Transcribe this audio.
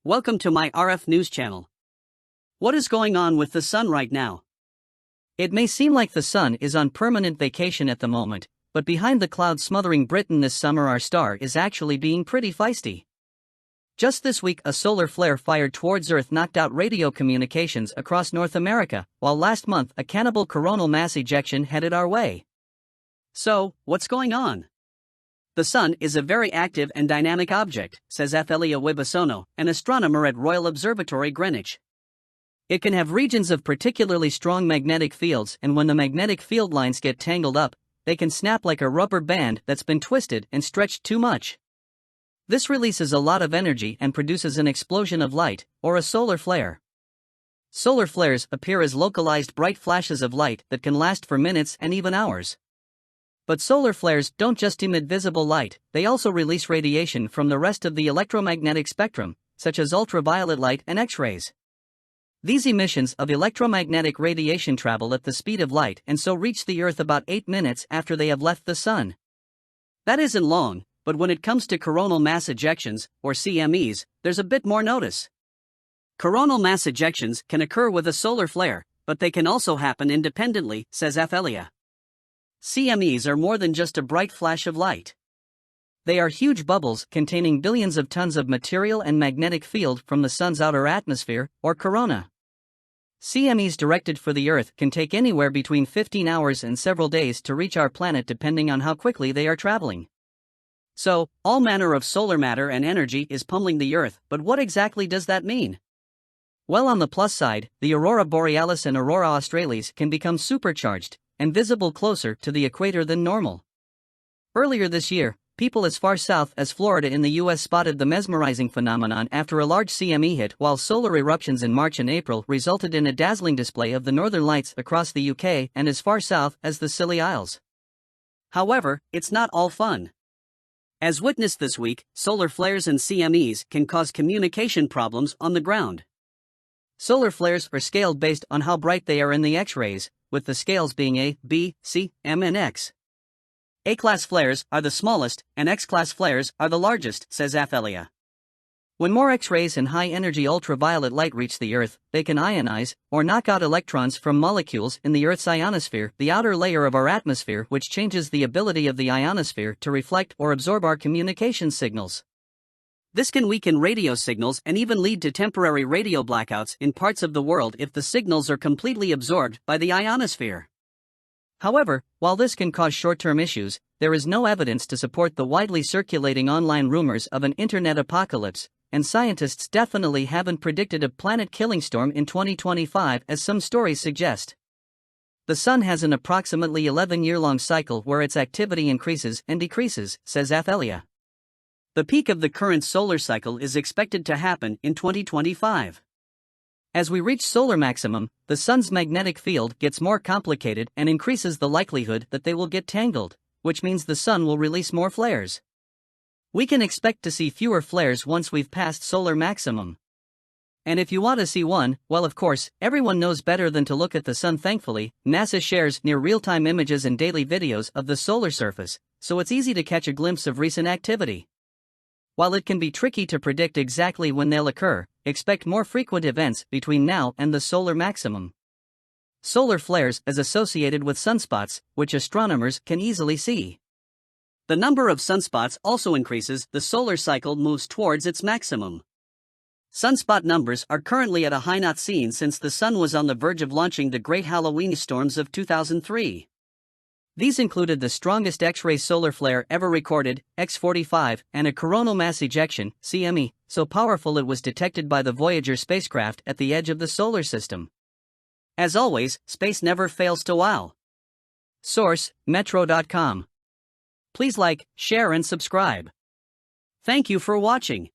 Welcome to my RFNews channel. What is going on with the sun right now? It may seem like the sun is on permanent vacation at the moment, but behind the clouds smothering Britain this summer, our star is actually being pretty feisty. Just this week, a solar flare fired towards Earth knocked out radio communications across North America, while last month a cannibal coronal mass ejection headed our way. So, what's going on? The sun is a very active and dynamic object, says Athelia Wibisono, an astronomer at Royal Observatory Greenwich. It can have regions of particularly strong magnetic fields, and when the magnetic field lines get tangled up, they can snap like a rubber band that's been twisted and stretched too much. This releases a lot of energy and produces an explosion of light, or a solar flare. Solar flares appear as localized bright flashes of light that can last for minutes and even hours. But solar flares don't just emit visible light, they also release radiation from the rest of the electromagnetic spectrum, such as ultraviolet light and X-rays. These emissions of electromagnetic radiation travel at the speed of light and so reach the Earth about 8 minutes after they have left the sun. That isn't long, but when it comes to coronal mass ejections, or CMEs, there's a bit more notice. Coronal mass ejections can occur with a solar flare, but they can also happen independently, says Athelia. CMEs are more than just a bright flash of light. They are huge bubbles containing billions of tons of material and magnetic field from the sun's outer atmosphere, or corona. CMEs directed for the Earth can take anywhere between 15 hours and several days to reach our planet depending on how quickly they are traveling. So, all manner of solar matter and energy is pummeling the Earth, but what exactly does that mean? Well, on the plus side, the aurora borealis and aurora australis can become supercharged and visible closer to the equator than normal. Earlier this year, people as far south as Florida in the US spotted the mesmerizing phenomenon after a large CME hit, while solar eruptions in March and April resulted in a dazzling display of the northern lights across the UK and as far south as the Scilly Isles. However, it's not all fun. As witnessed this week, solar flares and CMEs can cause communication problems on the ground. Solar flares are scaled based on how bright they are in the X-rays, with the scales being A, B, C, M and X. A-class flares are the smallest, and X-class flares are the largest, says Athelia. When more X-rays and high-energy ultraviolet light reach the Earth, they can ionize, or knock out electrons from molecules in the Earth's ionosphere, the outer layer of our atmosphere, which changes the ability of the ionosphere to reflect or absorb our communication signals. This can weaken radio signals and even lead to temporary radio blackouts in parts of the world if the signals are completely absorbed by the ionosphere. However, while this can cause short-term issues, there is no evidence to support the widely circulating online rumors of an internet apocalypse, and scientists definitely haven't predicted a planet-killing storm in 2025 as some stories suggest. The sun has an approximately 11-year-long cycle where its activity increases and decreases, says Athelia. The peak of the current solar cycle is expected to happen in 2025. As we reach solar maximum, the sun's magnetic field gets more complicated and increases the likelihood that they will get tangled, which means the sun will release more flares. We can expect to see fewer flares once we've passed solar maximum. And if you want to see one, well, of course, everyone knows better than to look at the sun. Thankfully, NASA shares near real-time images and daily videos of the solar surface, so it's easy to catch a glimpse of recent activity. While it can be tricky to predict exactly when they'll occur, expect more frequent events between now and the solar maximum. Solar flares is associated with sunspots, which astronomers can easily see. The number of sunspots also increases. The solar cycle moves towards its maximum. Sunspot numbers are currently at a high not seen since the sun was on the verge of launching the great Halloween storms of 2003. These included the strongest X-ray solar flare ever recorded, X45, and a coronal mass ejection, CME, so powerful it was detected by the Voyager spacecraft at the edge of the solar system. As always, space never fails to wow. Source: Metro.com. Please like, share and subscribe. Thank you for watching.